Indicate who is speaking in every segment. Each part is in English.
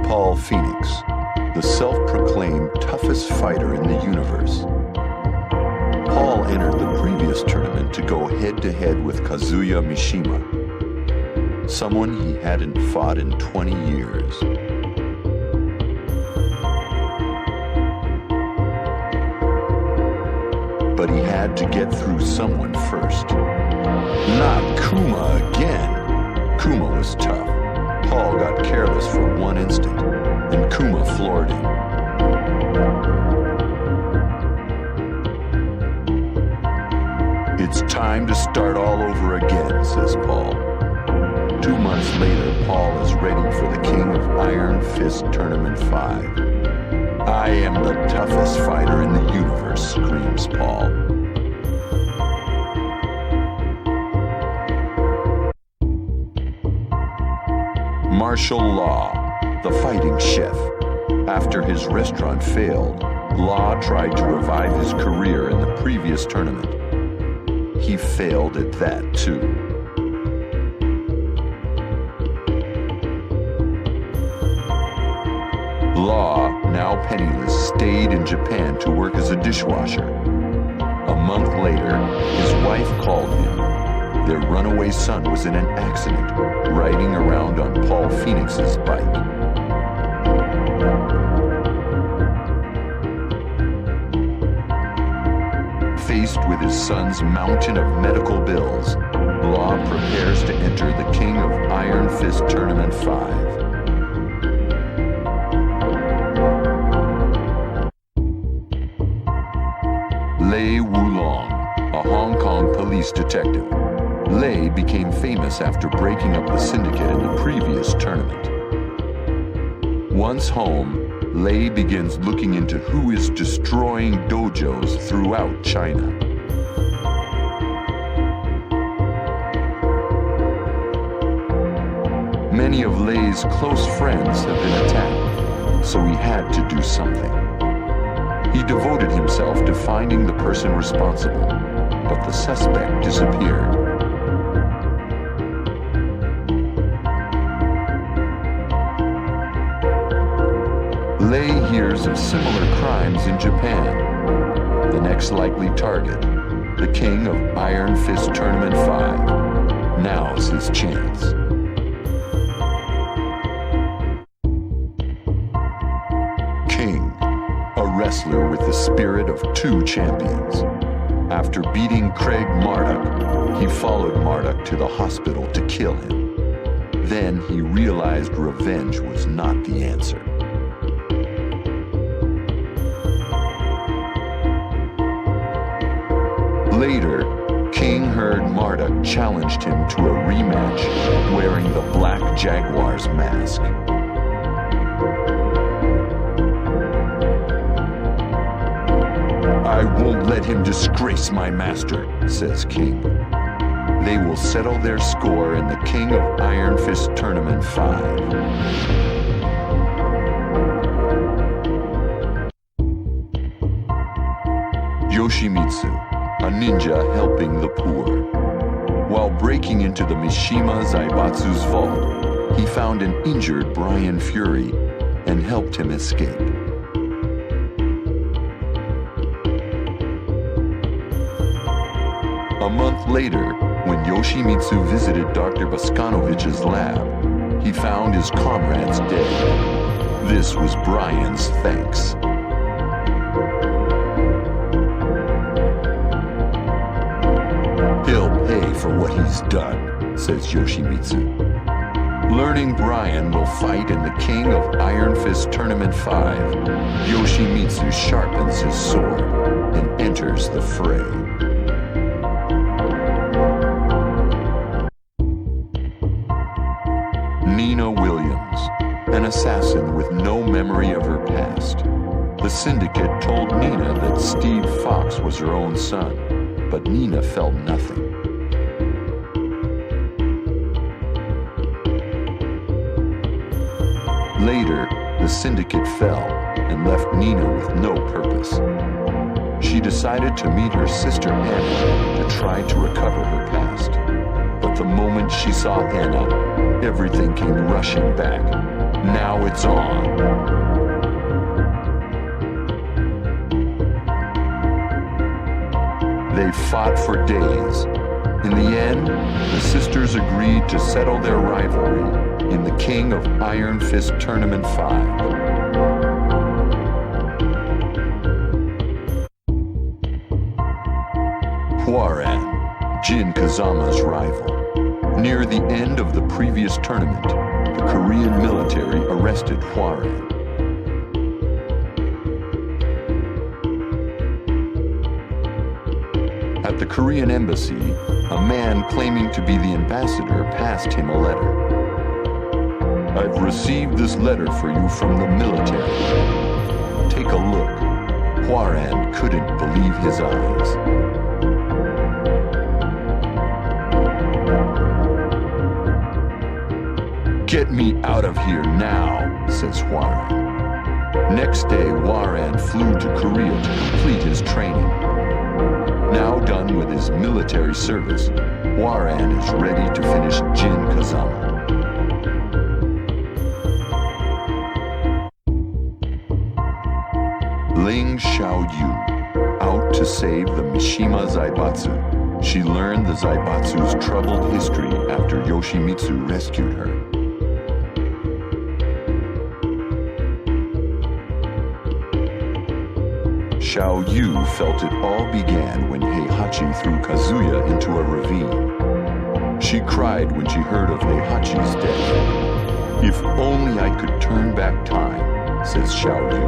Speaker 1: Paul Phoenix, the self-proclaimed toughest fighter in the universe. Paul entered the previous tournament to go head-to-head with Kazuya Mishima, someone he hadn't fought in 20 years. But he had to get through someone first. Not Kuma again! Kuma was tough. Paul got careless for one instant, and Kuma floored him. It's time to start all over again, says Paul. 2 months later, Paul is ready for the King of Iron Fist Tournament 5. I am the toughest fighter in the universe, screams Paul. Martial Law, the fighting chef. After his restaurant failed, Law tried to revive his career in the previous tournament. He failed at that too. Law, now penniless, stayed in Japan to work as a dishwasher. A month later, his wife called him. Their runaway son was in an accident, riding around on Paul Phoenix's bike. Faced with his son's mountain of medical bills, Law prepares to enter the King of Iron Fist Tournament 5. Lei Wulong, a Hong Kong police detective. Lei became famous after breaking up the syndicate in the previous tournament. Once home, Lei begins looking into who is destroying dojos throughout China. Many of Lei's close friends have been attacked, so he had to do something. He devoted himself to finding the person responsible, but the suspect disappeared. Lei hears of similar crimes in Japan. The next likely target, the King of Iron Fist Tournament 5. Now's his chance. King, a wrestler with the spirit of 2 champions. After beating Craig Marduk, he followed Marduk to the hospital to kill him. Then he realized revenge was not the answer. Later, King heard Marduk challenged him to a rematch wearing the Black Jaguar's mask. I won't let him disgrace my master, says King. They will settle their score in the King of Iron Fist Tournament 5. Yoshimitsu, a ninja helping the poor. While breaking into the Mishima Zaibatsu's vault, he found an injured Brian Fury and helped him escape. A month later, when Yoshimitsu visited Dr. Boskanovich's lab, he found his comrades dead. This was Brian's thanks. He'll pay for what he's done, says Yoshimitsu. Learning Brian will fight in the King of Iron Fist Tournament 5, Yoshimitsu sharpens his sword and enters the fray. Nina Williams, an assassin with no memory of her past. The syndicate told Nina that Steve Fox was her own son, but Nina felt nothing. Later, the syndicate fell and left Nina with no purpose. She decided to meet her sister Anna to try to recover her past. But the moment she saw Anna, everything came rushing back. Now it's on. They fought for days. In the end, the sisters agreed to settle their rivalry in the King of Iron Fist Tournament 5. Hwoarang, Jin Kazama's rival. Near the end of the previous tournament, the Korean military arrested Hwoarang. At the Korean embassy, a man claiming to be the ambassador passed him a letter. "I've received this letter for you from the military. Take a look." Hwoarang couldn't believe his eyes. "Get me out of here now," says Hwoarang. Next day, Hwoarang flew to Korea to complete his training. Now done with his military service, Hwoarang is ready to finish Jin Kazama. Ling Xiaoyu, out to save the Mishima Zaibatsu. She learned the Zaibatsu's troubled history after Yoshimitsu rescued her. Xiaoyu felt it all began when Heihachi threw Kazuya into a ravine. She cried when she heard of Heihachi's death. "If only I could turn back time," says Xiaoyu.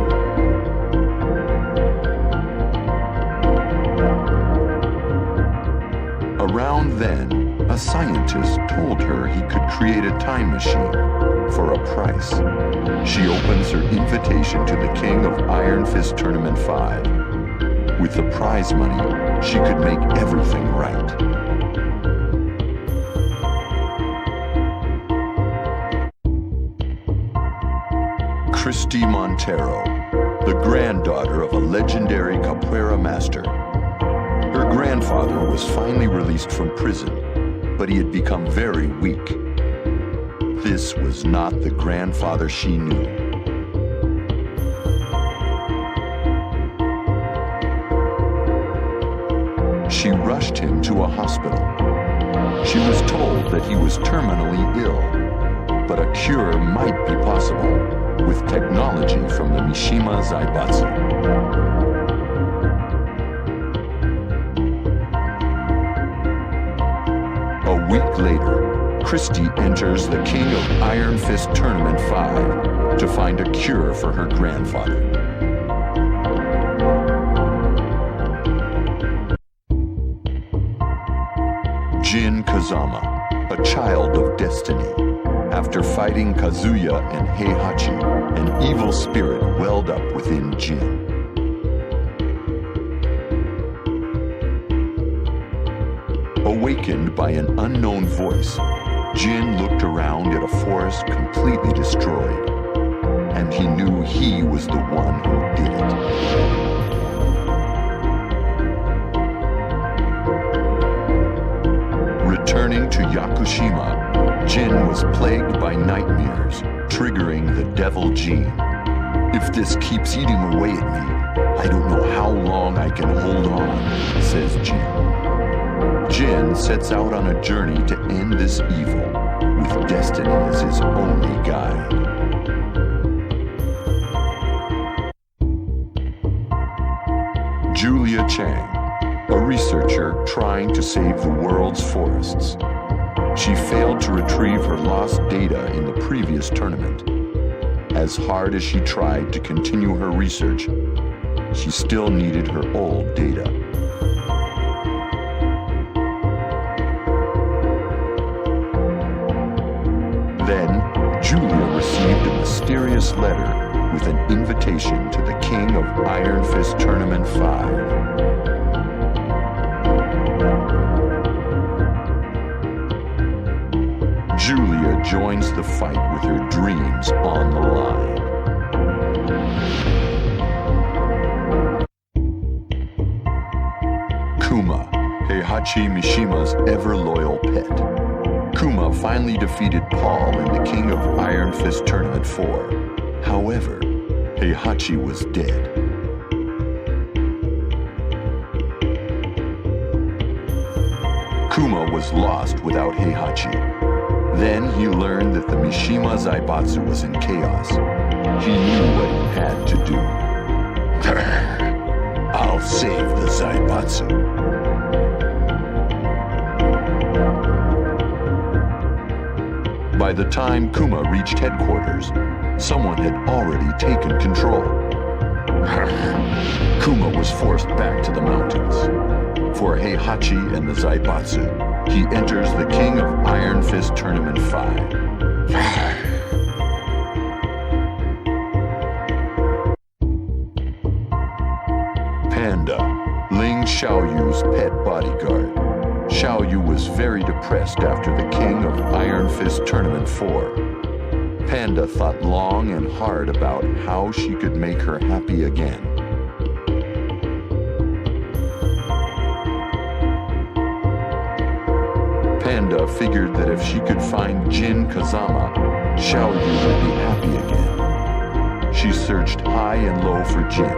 Speaker 1: Around then, a scientist told her he could create a time machine for a price. She opens her invitation to the King of Iron Fist Tournament 5. With the prize money, she could make everything right. Christie Monteiro, the granddaughter of a legendary Capoeira master. Her grandfather was finally released from prison, but he had become very weak. This was not the grandfather she knew. She rushed him to a hospital. She was told that he was terminally ill, but a cure might be possible with technology from the Mishima Zaibatsu. A week later, Christie enters the King of Iron Fist Tournament 5 to find a cure for her grandfather. Jin Kazama, a child of destiny. After fighting Kazuya and Heihachi, an evil spirit welled up within Jin. Awakened by an unknown voice, Jin looked around at a forest completely destroyed, and he knew he was the one who did it. Returning to Yakushima, Jin was plagued by nightmares, triggering the devil gene. "If this keeps eating away at me, I don't know how long I can hold on," says Jin. Jin sets out on a journey to end this evil, with destiny as his only guide. Julia Chang, a researcher trying to save the world's forests. She failed to retrieve her lost data in the previous tournament. As hard as she tried to continue her research, she still needed her old data. Then, Julia received a mysterious letter with an invitation to the King of Iron Fist Tournament 5. Julia joins the fight with her dreams on the line. Kuma, Heihachi Mishima's ever-loyal pet. Kuma finally defeated Paul in the king of Iron Fist Tournament 4. However, Heihachi was dead. Kuma was lost without Heihachi. Then he learned that the Mishima Zaibatsu was in chaos. He knew what he had to do. I'll save the Zaibatsu. By the time Kuma reached headquarters, someone had already taken control. Kuma was forced back to the mountains. For Heihachi and the Zaibatsu, he enters the King of Iron Fist Tournament 5. Panda, Ling Xiaoyu's pet bodyguard. Xiaoyu was very depressed after the King of Iron Fist Tournament 4. Panda thought long and hard about how she could make her happy again. Panda figured that if she could find Jin Kazama, Xiaoyu would be happy again. She searched high and low for Jin,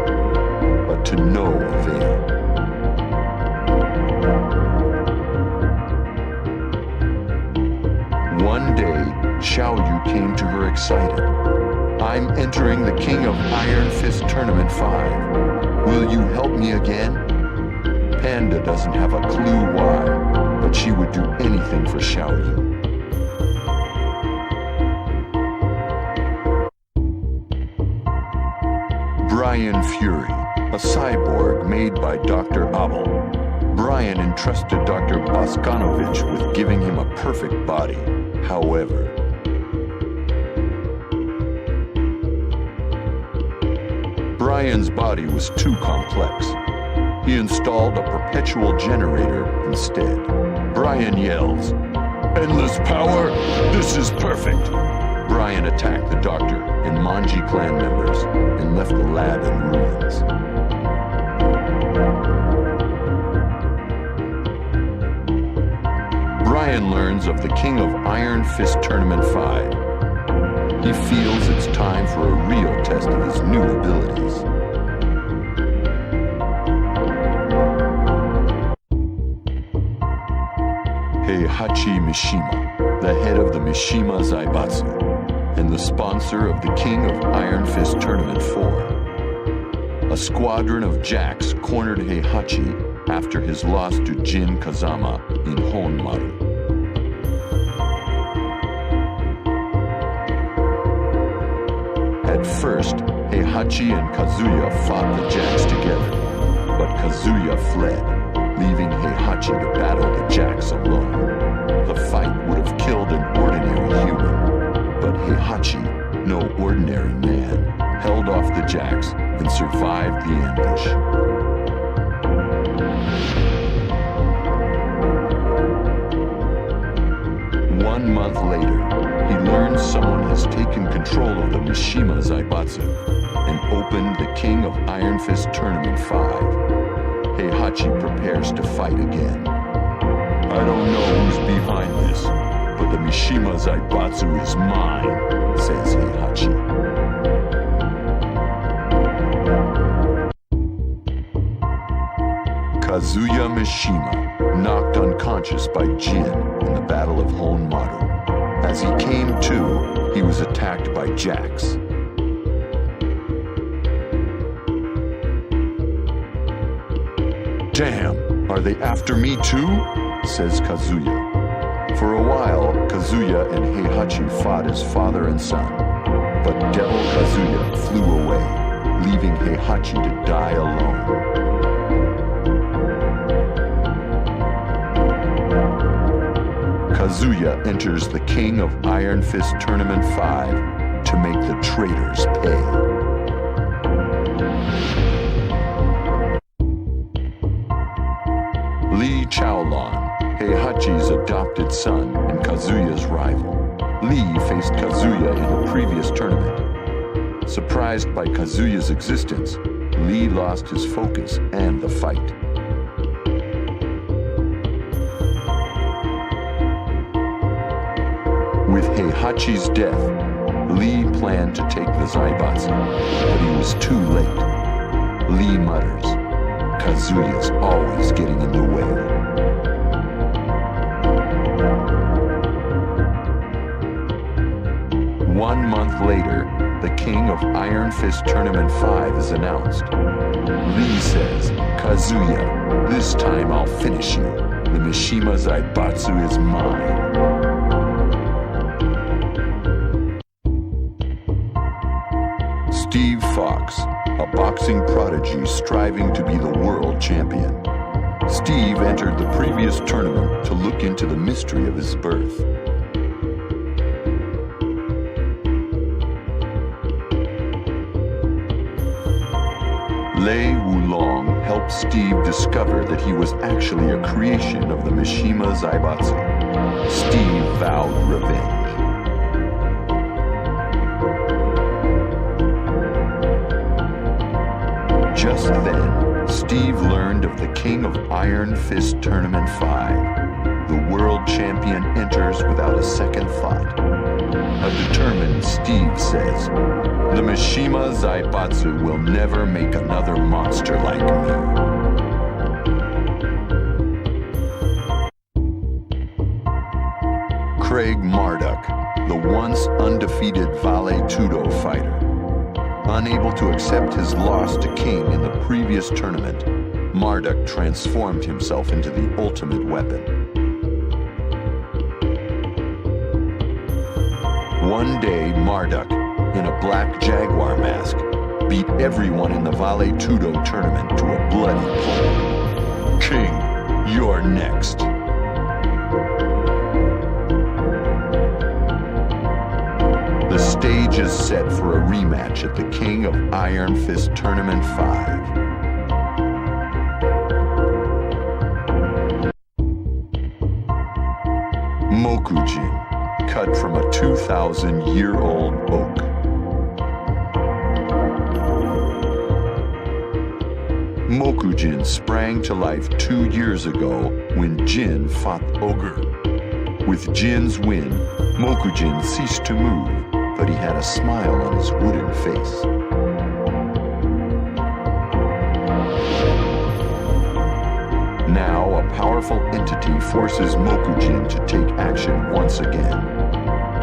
Speaker 1: but to no avail. One day, Xiaoyu came to her excited. I'm entering the King of Iron Fist Tournament 5. Will you help me again? Panda doesn't have a clue why, but she would do anything for Xiaoyu. Brian Fury, a cyborg made by Dr. Abel. Brian entrusted Dr. Boskanovich with giving him a perfect body. However, Brian's body was too complex. He installed a perpetual generator instead. Brian yells, "Endless power! This is perfect!" Brian attacked the doctor and Manji clan members and left the lab in ruins. Brian learns of the King of Iron Fist Tournament 5. He feels it's time for a real test of his new abilities. Heihachi Mishima, the head of the Mishima Zaibatsu, and the sponsor of the King of Iron Fist Tournament 4. A squadron of jacks cornered Heihachi after his loss to Jin Kazama in Honmaru. At first, Heihachi and Kazuya fought the jacks together, but Kazuya fled, leaving Heihachi to battle the jacks alone. The fight would have killed an ordinary human, but Heihachi, no ordinary man, held off the jacks and survived the ambush. One month later, he learns someone has taken control of the Mishima Zaibatsu and opened the King of Iron Fist Tournament 5. Heihachi prepares to fight again. I don't know who's behind this, but the Mishima Zaibatsu is mine, says Heihachi. Kazuya Mishima, knocked unconscious by Jin in the Battle of Honmaru. As he came to, he was attacked by jacks. Damn, are they after me too? Says Kazuya. For a while, Kazuya and Heihachi fought as father and son, but Devil Kazuya flew away, leaving Heihachi to die alone. Kazuya enters the King of Iron Fist Tournament 5 to make the traitors pay. Li Chaolon, Heihachi's adopted son and Kazuya's rival. Li faced Kazuya in a previous tournament. Surprised by Kazuya's existence, Li lost his focus and the fight. With Heihachi's death, Lee planned to take the Zaibatsu, but he was too late. Lee mutters, "Kazuya's always getting in the way." One month later, the King of Iron Fist Tournament 5 is announced. Lee says, "Kazuya, this time I'll finish you. The Mishima Zaibatsu is mine." Steve Fox, a boxing prodigy striving to be the world champion. Steve entered the previous tournament to look into the mystery of his birth. Lei Wulong helped Steve discover that he was actually a creation of the Mishima Zaibatsu. Steve vowed revenge. Just then, Steve learned of the King of Iron Fist Tournament 5. The world champion enters without a second thought. A determined Steve says, "The Mishima Zaibatsu will never make another monster like me." Craig Marduk, the once undefeated Vale Tudo fighter. Unable to accept his loss to King in the previous tournament, Marduk transformed himself into the ultimate weapon. One day, Marduk, in a black jaguar mask, beat everyone in the Vale Tudo tournament to a bloody pulp. "King, you're next." The stage is set for a rematch at the King of Iron Fist Tournament 5. Mokujin, cut from a 2,000-year-old oak. Mokujin sprang to life 2 years ago when Jin fought Ogre. With Jin's win, Mokujin ceased to move, but he had a smile on his wooden face. Now, a powerful entity forces Mokujin to take action once again.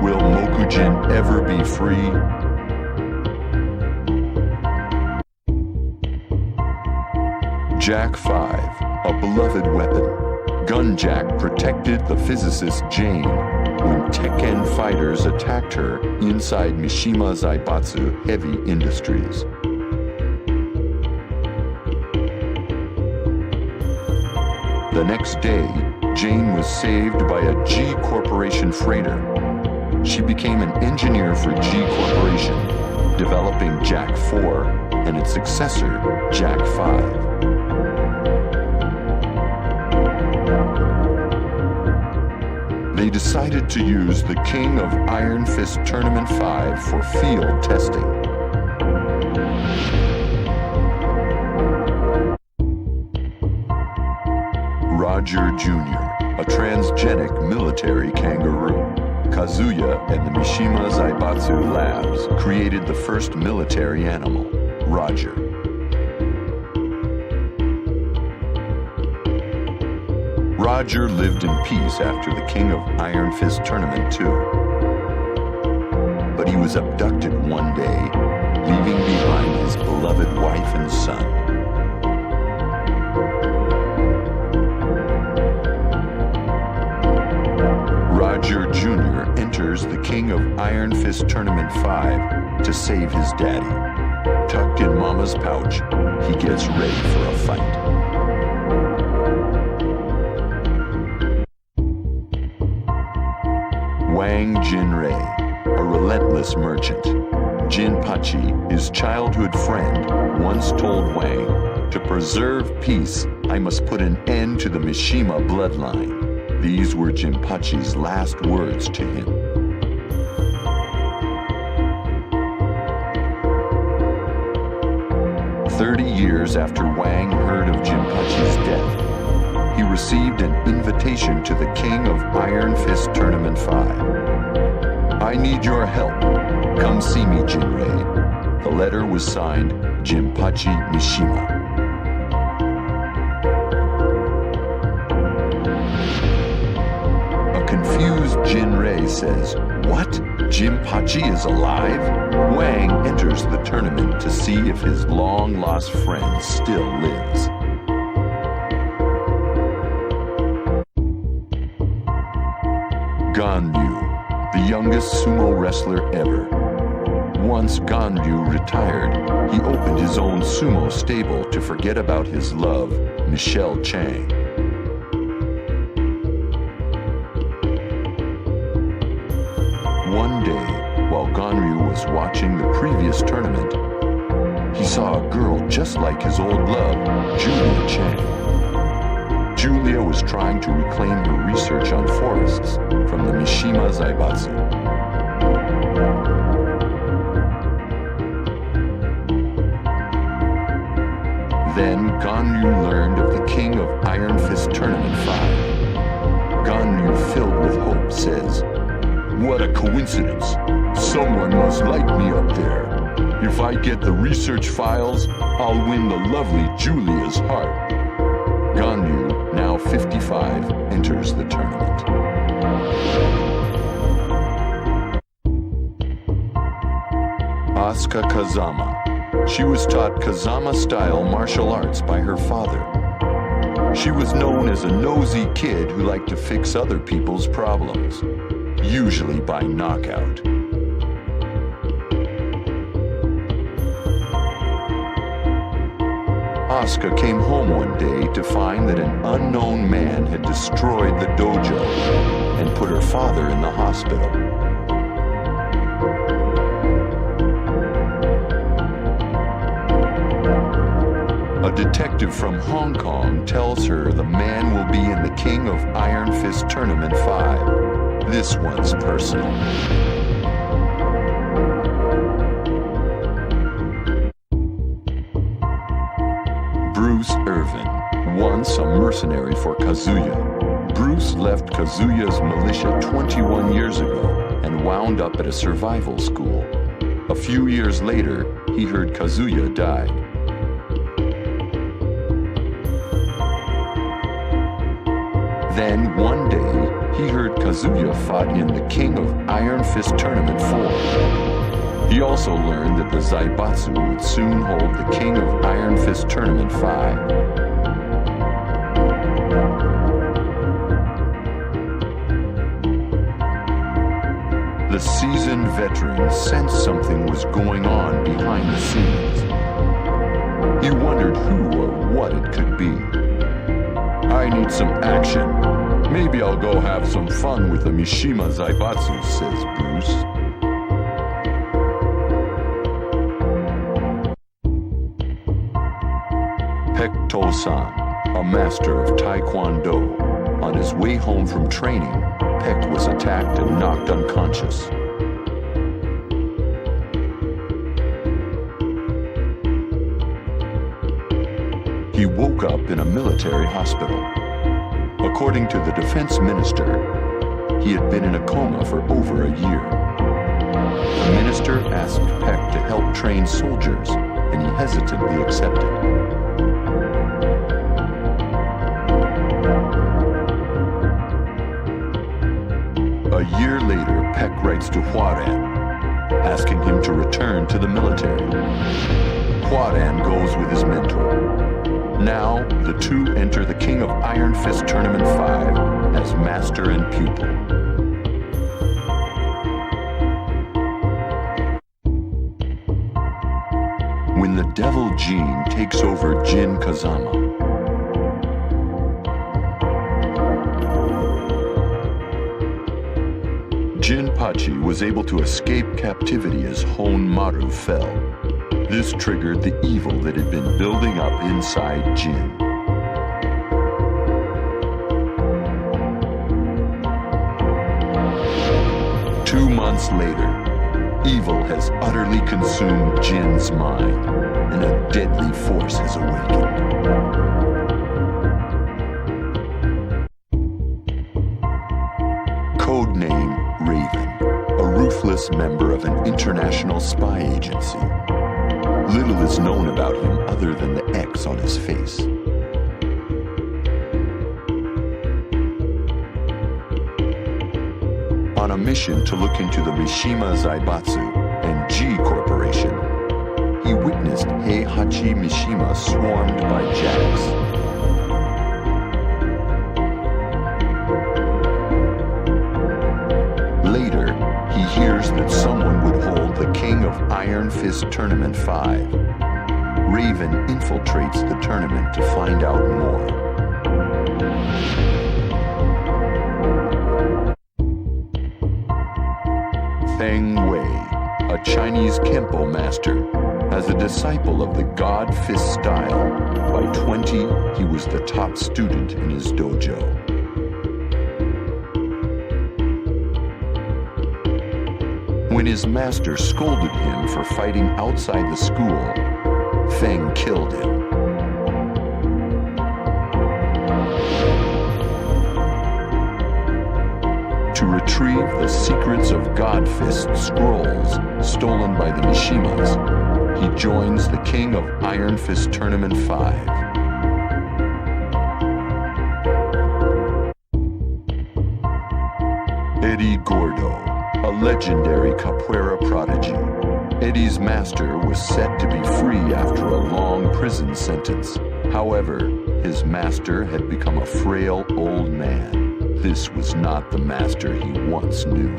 Speaker 1: Will Mokujin ever be free? Jack 5, a beloved weapon. Gunjack protected the physicist Jane when Tekken fighters attacked her inside Mishima Zaibatsu Heavy Industries. The next day, Jane was saved by a G Corporation freighter. She became an engineer for G Corporation, developing Jack 4 and its successor, Jack 5. They decided to use the King of Iron Fist Tournament 5 for field testing. Roger Jr., a transgenic military kangaroo. Kazuya and the Mishima Zaibatsu Labs created the first military animal, Roger. Roger lived in peace after the King of Iron Fist Tournament 2. But he was abducted one day, leaving behind his beloved wife and son. Roger Jr. enters the King of Iron Fist Tournament 5 to save his daddy. Tucked in Mama's pouch, he gets ready for a fight. Wang Jinrei, a relentless merchant. Jinpachi, his childhood friend, once told Wang, "To preserve peace, I must put an end to the Mishima bloodline." These were Jinpachi's last words to him. Years after Wang heard of Jinpachi's death, he received an invitation to the King of Iron Fist Tournament 5. I need your help. Come see me, Jinrei. The letter was signed Jinpachi Mishima. A confused Jinrei says, "What? Jinpachi is alive?" Wang enters the tournament to see if his long-lost friend still lives. Ganryu, the youngest sumo wrestler ever. Once Ganryu retired, he opened his own sumo stable to forget about his love, Michelle Chang. One day, while Ganryu was watching the previous tournament, he saw a girl just like his old love, Julia Chang. Julia was trying to reclaim her research on forests from the Mishima Zaibatsu. Then Ganryu learned of the King of Iron Fist Tournament 5. Ganryu, filled with hope, says, "What a coincidence! Someone must like me up there. If I get the research files, I'll win the lovely Julia's heart." Ganryu, now 55, enters the tournament. Asuka Kazama. She was taught Kazama-style martial arts by her father. She was known as a nosy kid who liked to fix other people's problems, usually by knockout. Asuka came home one day to find that an unknown man had destroyed the dojo and put her father in the hospital. A detective from Hong Kong tells her the man will be in the King of Iron Fist Tournament 5. This one's personal. Bruce Irvin, once a mercenary for Kazuya. Bruce left Kazuya's militia 21 years ago and wound up at a survival school. A few years later, he heard Kazuya died. Then, one day, he heard Kazuya fought in the King of Iron Fist Tournament 4. He also learned that the Zaibatsu would soon hold the King of Iron Fist Tournament 5. The seasoned veteran sensed something was going on behind the scenes. He wondered who or what it could be. "I need some action. Maybe I'll go have some fun with the Mishima Zaibatsu," says Bruce. Pek To-san, a master of Taekwondo. On his way home from training, Pek was attacked and knocked unconscious. He woke up in a military hospital. According to the defense minister, he had been in a coma for over a year. The minister asked Pek to help train soldiers, and he hesitantly accepted. A year later, Pek writes to Hwaran, asking him to return to the military. Hwaran goes with his mentor. Now, the two enter the King of Iron Fist Tournament 5 as master and pupil. When the devil gene takes over Jin Kazama, Jinpachi was able to escape captivity as Honmaru fell. This triggered the evil that had been building up inside Jin. Two months later, evil has utterly consumed Jin's mind, and a deadly force has awakened. Codename Raven, a ruthless ruthless member of an international spy agency. Little is known about him other than the X on his face. On a mission to look into the Mishima Zaibatsu and G Corporation, he witnessed Heihachi Mishima swarmed by jacks. Later, he hears that someone would hold the King of Iron Fist Tournament 5. Raven infiltrates the tournament to find out more. Feng Wei, a Chinese Kempo master, as a disciple of the God Fist style. By 20, he was the top student in his dojo. When his master scolded him for fighting outside the school, Feng killed him. To retrieve the secrets of God Fist scrolls stolen by the Mishimas, he joins the King of Iron Fist Tournament 5. Eddy Gordo, a legendary Capoeira prodigy. Eddy's master was set to be free after a long prison sentence. However, his master had become a frail old man. This was not the master he once knew.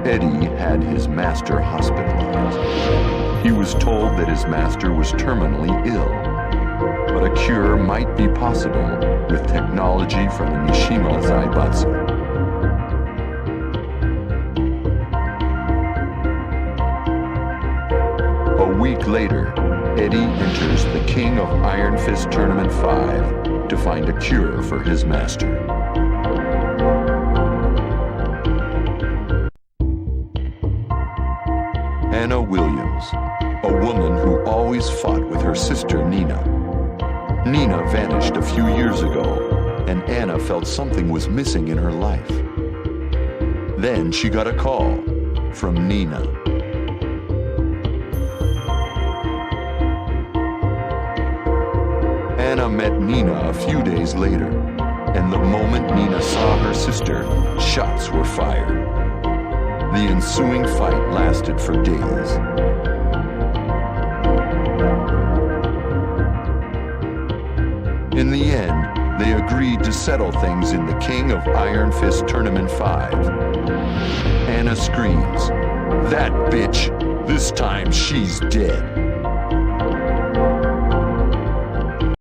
Speaker 1: Eddy had his master hospitalized. He was told that his master was terminally ill, but a cure might be possible with technology from the Mishima Zaibatsu. A week later, Eddy enters the King of Iron Fist Tournament 5 to find a cure for his master. Anna Williams, a woman who always fought with her sister Nina. Nina vanished a few years ago, and Anna felt something was missing in her life. Then she got a call from Nina. Anna met Nina a few days later, and the moment Nina saw her sister, shots were fired. The ensuing fight lasted for days. In the end, they agreed to settle things in the King of Iron Fist Tournament 5. Anna screams, "That bitch! This time she's dead."